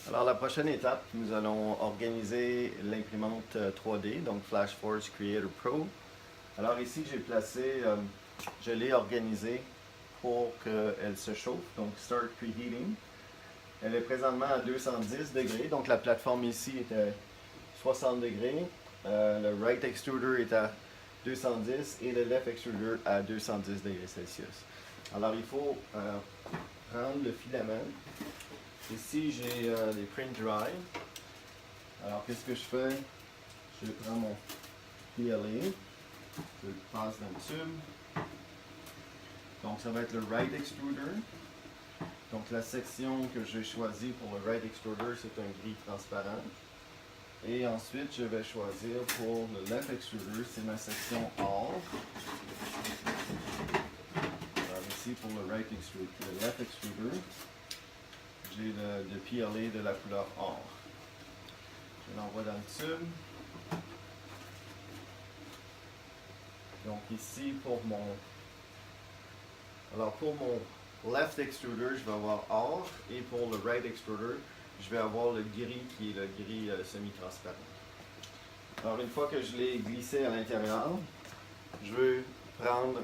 Alors la prochaine étape, nous allons organiser l'imprimante 3D, donc FlashForge Creator Pro. Alors ici j'ai placé, je l'ai organisée pour qu'elle se chauffe, donc Start Preheating. Elle est présentement à 210 degrés, donc la plateforme ici est à 60 degrés. Le Right Extruder est à 210 et le Left Extruder à 210 degrés Celsius. Alors il faut prendre le filament. Ici j'ai des PrintDry. Alors qu'est-ce que je fais? Je prends mon PLA, je le passe dans le tube. Donc ça va être le Right Extruder. Donc la section que j'ai choisie pour le Right Extruder, c'est un gris transparent. Et ensuite, je vais choisir pour le Left Extruder, c'est ma section or. Alors ici, pour le Right Extruder, le Left Extruder, j'ai le PLA de la couleur or. Je l'envoie dans le tube. Donc ici, pour mon Left Extruder, je vais avoir or, et pour le Right Extruder, je vais avoir le gris qui est le gris semi-transparent. Alors une fois que je l'ai glissé à l'intérieur, je veux prendre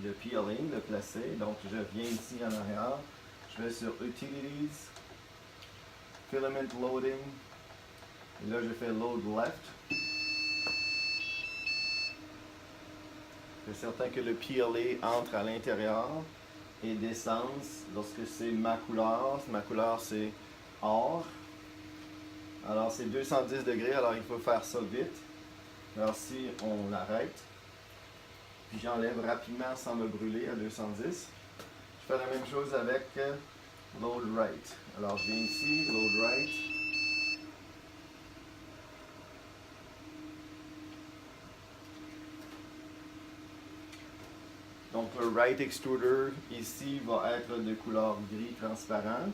le peeling, le placer. Donc je viens ici en arrière, je vais sur Utilities, Filament Loading, et là je fais Load Left. Je suis certain que le PLA entre à l'intérieur et descend lorsque c'est ma couleur c'est or. Alors c'est 210 degrés, alors il faut faire ça vite. Alors si on arrête, puis j'enlève rapidement sans me brûler à 210. Je fais la même chose avec Load Right. Alors je viens ici, Load Right. Donc le Right Extruder ici va être de couleur gris transparent.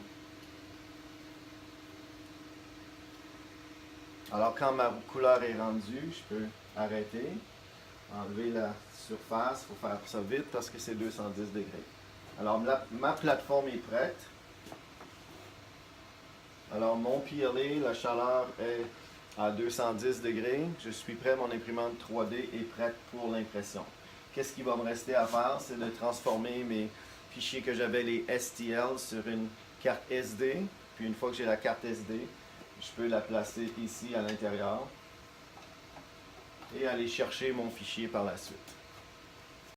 Alors quand ma couleur est rendue, je peux arrêter, enlever la surface, il faut faire ça vite parce que c'est 210 degrés. Alors ma plateforme est prête. Alors mon PLA, la chaleur est à 210 degrés. Je suis prêt, mon imprimante 3D est prête pour l'impression. Qu'est-ce qu'il va me rester à faire? C'est de transformer mes fichiers que j'avais, les STL, sur une carte SD. Puis une fois que j'ai la carte SD, je peux la placer ici à l'intérieur et aller chercher mon fichier par la suite.